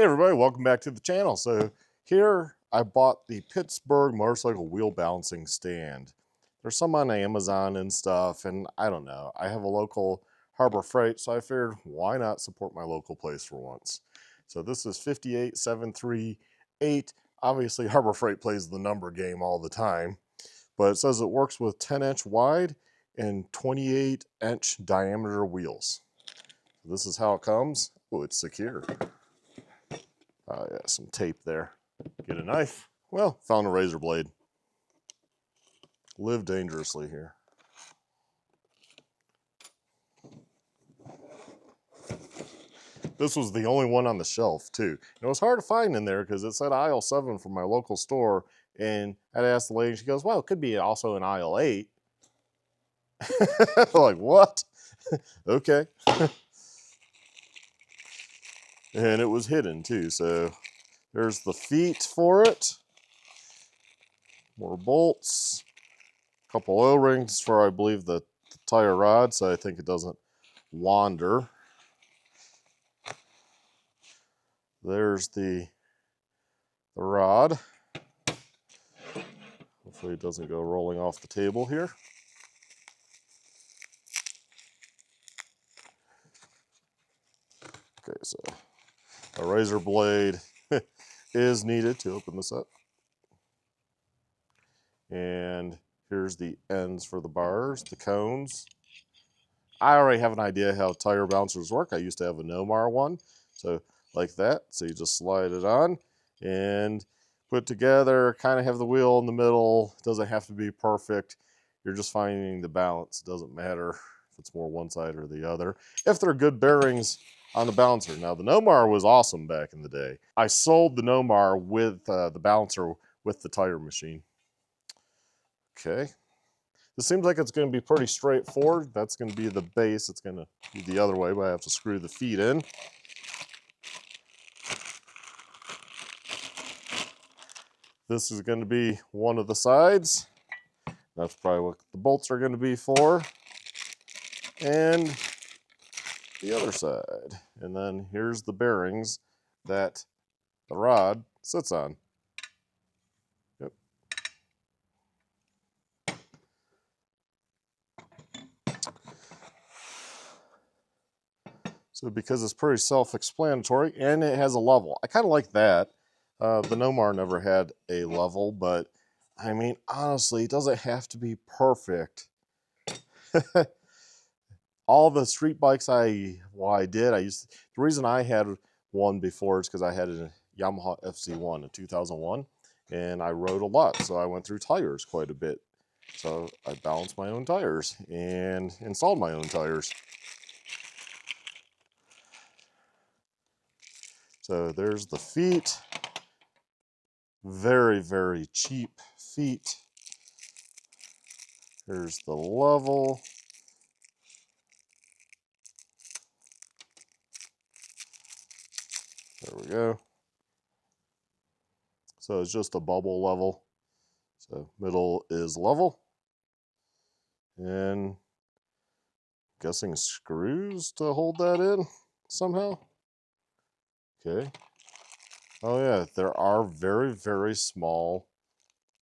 Hey everybody, welcome back to the channel. So here I bought the Pittsburgh motorcycle wheel balancing stand. There's some on Amazon and stuff, and I don't know. I have a local Harbor Freight, so I figured why not support my local place for once. So this is 58738. Obviously Harbor Freight plays the number game all the time, but it says it works with 10-inch wide and 28-inch diameter wheels. This is how it comes. Oh, it's secure. Yeah, some tape there. Get a knife. Well, found a razor blade. Live dangerously here. This was the only one on the shelf, too. And it was hard to find in there because it said aisle 7 from my local store. And I'd asked the lady, and she goes, well, it could be also in aisle 8. Like, what? Okay. And it was hidden, too. So there's the feet for it. More bolts. A couple O-rings for, I believe, the tire rod, so I think it doesn't wander. There's the rod. Hopefully it doesn't go rolling off the table here. Okay, so a razor blade is needed to open this up. And here's the ends for the bars, the cones. I already have an idea how tire bouncers work. I used to have a Nomar one, so like that. So you just slide it on and put together, kind of have the wheel in the middle. It doesn't have to be perfect. You're just finding the balance. It doesn't matter if it's more one side or the other. If they're good bearings on the balancer. Now, the Nomar was awesome back in the day. I sold the Nomar with the balancer with the tire machine. Okay. This seems like it's going to be pretty straightforward. That's going to be the base. It's going to be the other way, but I have to screw the feet in. This is going to be one of the sides. That's probably what the bolts are going to be for. And the other side. And then here's the bearings that the rod sits on. Yep. So because it's pretty self-explanatory and it has a level. I kind of like that. The Nomar never had a level, but I mean, honestly, it doesn't have to be perfect. All the street bikes the reason I had one before is because I had a Yamaha FC1 in 2001, and I rode a lot, so I went through tires quite a bit. So I balanced my own tires and installed my own tires. So there's the feet. Very, very cheap feet. Here's the level. There we go. So it's just a bubble level. So middle is level. And guessing screws to hold that in somehow. Okay. Oh yeah, there are very, very small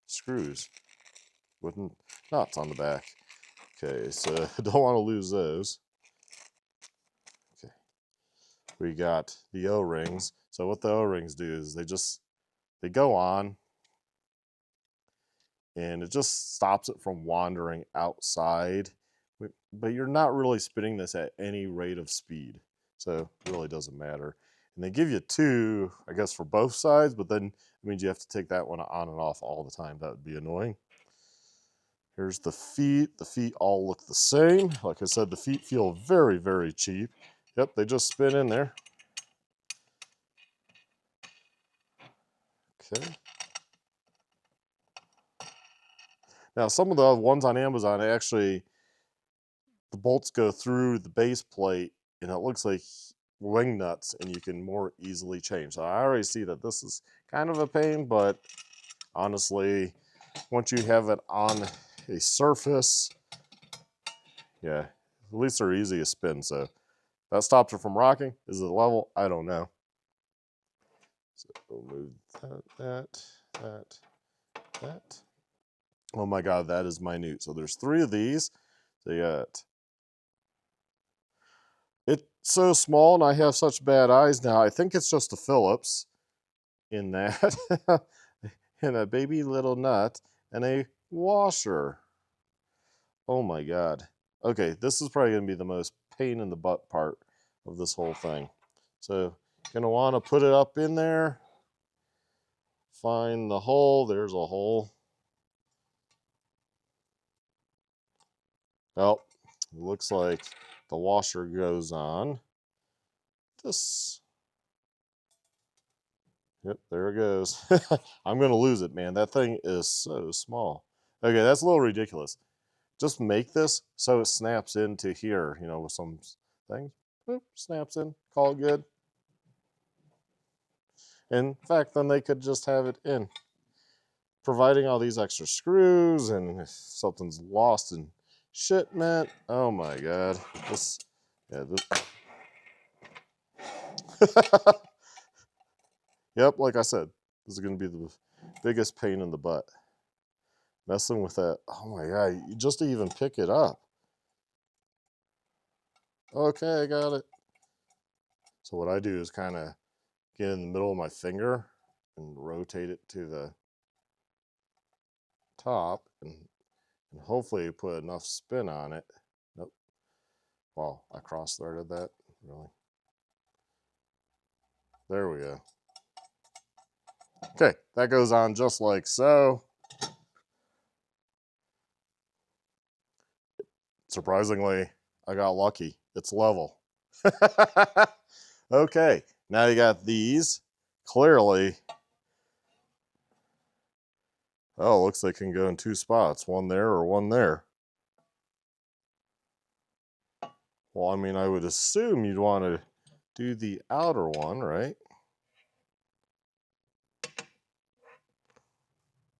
screws with nuts on the back. Okay, so I don't want to lose those. Okay. We got the O-rings. So what the O-rings do is they go on and it just stops it from wandering outside. But you're not really spinning this at any rate of speed. So it really doesn't matter. And they give you two, I guess, for both sides, but then it means you have to take that one on and off all the time. That would be annoying. Here's the feet. The feet all look the same. Like I said, the feet feel very, very cheap. Yep, they just spin in there. Okay. Now, some of the ones on Amazon, the bolts go through the base plate, and it looks like wing nuts, and you can more easily change. So I already see that this is kind of a pain, but honestly, once you have it on a surface, yeah, at least they're easy to spin. So that stops it from rocking. Is it level? I don't know. So we'll move that. Oh my God, that is minute. So there's 3 of these. So you got, it's so small and I have such bad eyes now. I think it's just a Phillips in that. And a baby little nut and a washer. Oh my God. Okay, this is probably going to be the most pain in the butt part of this whole thing. So you're going to want to put it up in there. Find the hole. There's a hole. Well, it looks like the washer goes on this. Yep, there it goes. I'm going to lose it, man. That thing is so small. Okay, that's a little ridiculous. Just make this so it snaps into here, you know, with some things. Boop, snaps in, call it good. In fact, then they could just have it in. Providing all these extra screws, and if something's lost in shipment, oh my God. This, yeah, this. Yep, like I said, this is going to be the biggest pain in the butt. Messing with that, oh my God, just to even pick it up. Okay, I got it. So what I do is kind of get in the middle of my finger and rotate it to the top and hopefully put enough spin on it. Nope. Well, I cross-threaded that, really. There we go. Okay, that goes on just like so. Surprisingly, I got lucky. It's level. Okay, now you got these. Clearly, oh, looks like it can go in 2 spots. One there or one there. Well, I mean, I would assume you'd want to do the outer one, right?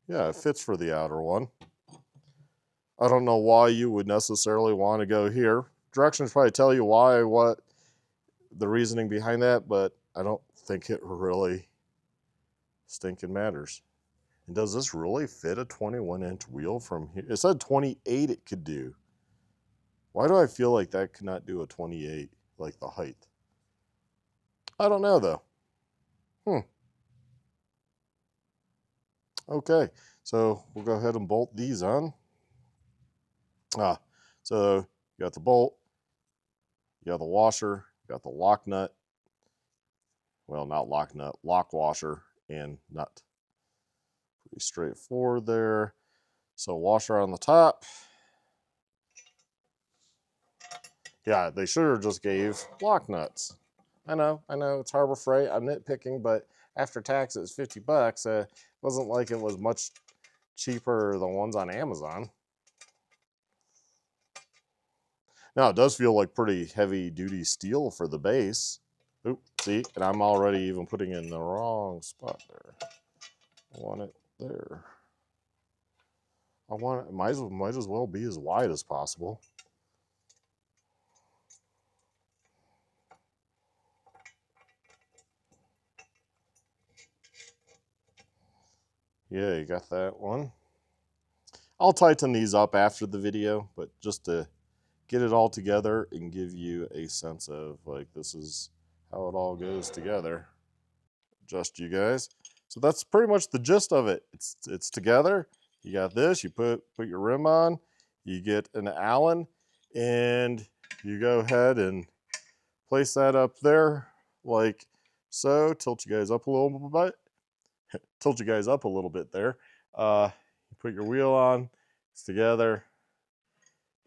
Yeah, it fits for the outer one. I don't know why you would necessarily want to go here. Directions probably tell you why, what the reasoning behind that, but I don't think it really stinking matters. And does this really fit a 21-inch wheel from here? It said 28 it could do. Why do I feel like that could not do a 28, like the height? I don't know, though. Okay, so we'll go ahead and bolt these on. So you got the bolt, you got the washer, you got the lock nut. Well, not lock nut, lock washer and nut. Pretty straightforward there. So washer on the top. Yeah, they should have just gave lock nuts. I know, it's Harbor Freight. I'm nitpicking, but after tax, it was $50. It wasn't like it was much cheaper than ones on Amazon. Now, it does feel like pretty heavy-duty steel for the base. Oop, see, and I'm already even putting in the wrong spot there. I want it there. I want it, might as well be as wide as possible. Yeah, you got that one. I'll tighten these up after the video, but just to get it all together and give you a sense of like this is how it all goes together. Just you guys. So that's pretty much the gist of it. It's together. You got this, you put your rim on, you get an Allen, and you go ahead and place that up there like so. Tilt you guys up a little bit. Tilt you guys up a little bit there. You put your wheel on, it's together,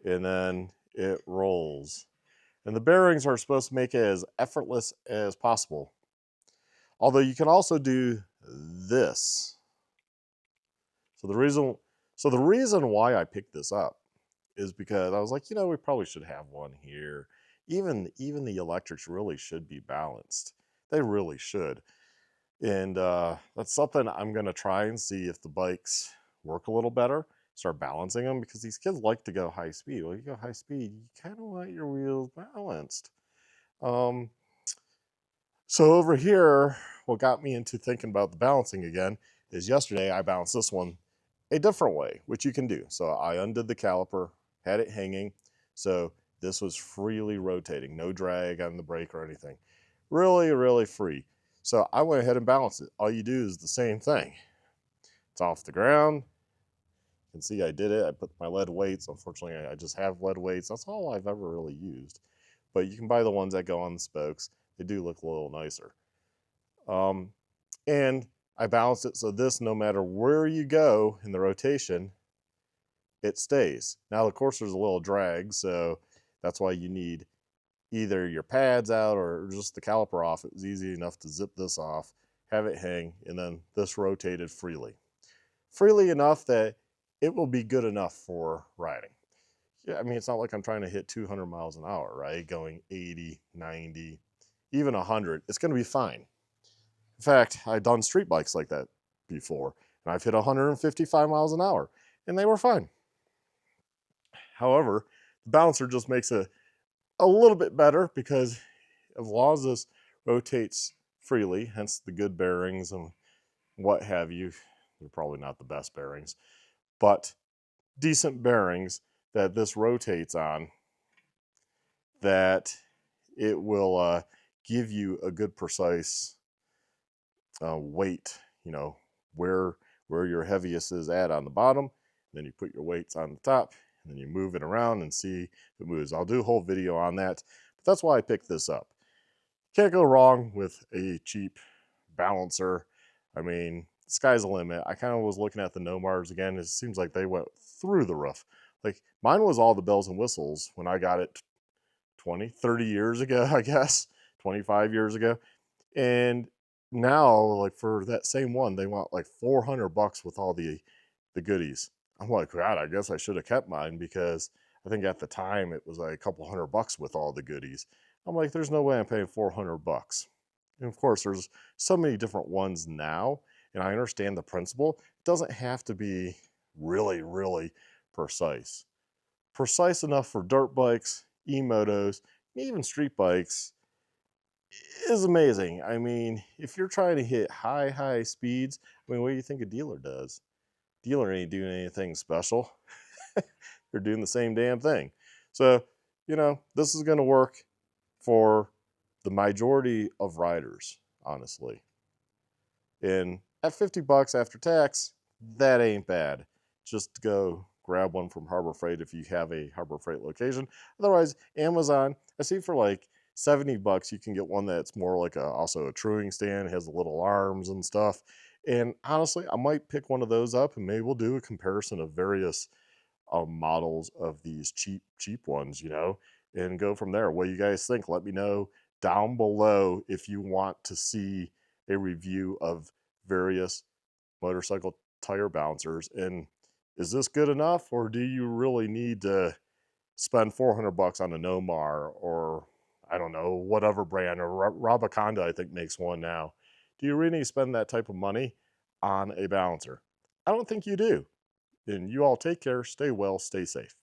and then it rolls. And the bearings are supposed to make it as effortless as possible. Although you can also do this. So the reason why I picked this up is because I was like, you know, we probably should have one here. Even the electrics really should be balanced. They really should. And that's something I'm going to try and see if the bikes work a little better. Start balancing them because these kids like to go high speed. Well, you go high speed, you kind of want your wheels balanced. So over here, what got me into thinking about the balancing again is yesterday I balanced this one a different way, which you can do. So I undid the caliper, had it hanging. So this was freely rotating, no drag on the brake or anything. Really, really free. So I went ahead and balanced it. All you do is the same thing. It's off the ground. You can see I did it. I put my lead weights. Unfortunately, I just have lead weights. That's all I've ever really used. But you can buy the ones that go on the spokes. They do look a little nicer. And I balanced it so this, no matter where you go in the rotation, it stays. Now, of course, there's a little drag, so that's why you need either your pads out or just the caliper off. It was easy enough to zip this off, have it hang, and then this rotated freely. Freely enough that it will be good enough for riding. Yeah, I mean, it's not like I'm trying to hit 200 miles an hour, right? Going 80, 90, even 100. It's going to be fine. In fact, I've done street bikes like that before, and I've hit 155 miles an hour, and they were fine. However, the balancer just makes it a little bit better because as long as this rotates freely, hence the good bearings and what have you, they're probably not the best bearings, but decent bearings that this rotates on, that it will give you a good precise weight, you know, where your heaviest is at on the bottom. Then you put your weights on the top, and then you move it around and see if it moves. I'll do a whole video on that, but that's why I picked this up. Can't go wrong with a cheap balancer. I mean, the sky's the limit. I kind of was looking at the Nomars again. It seems like they went through the roof. Like mine was all the bells and whistles when I got it 20, 30 years ago, I guess, 25 years ago. And now, like for that same one, they want like $400 with all the goodies. I'm like, God, I guess I should have kept mine because I think at the time it was like a couple $100 with all the goodies. I'm like, there's no way I'm paying $400. And of course, there's so many different ones now, and I understand the principle. It doesn't have to be really, really precise. Precise enough for dirt bikes, e-motos, even street bikes is amazing. I mean, if you're trying to hit high speeds, I mean, what do you think a dealer does? Dealer ain't doing anything special. They're doing the same damn thing. So, you know, this is going to work for the majority of riders, honestly. And at $50 after tax, that ain't bad. Just go grab one from Harbor Freight if you have a Harbor Freight location. Otherwise, Amazon, I see for like $70 you can get one that's more like also a truing stand. It has the little arms and stuff. And honestly, I might pick one of those up and maybe we'll do a comparison of various models of these cheap ones, you know, and go from there. What do you guys think? Let me know down below if you want to see a review of various motorcycle tire bouncers. And is this good enough, or do you really need to spend $400 on a Nomar, or I don't know, whatever brand, or Robaconda I think makes one now? Do you really need to spend that type of money on a balancer? I don't think you do. And you all take care, stay well, stay safe.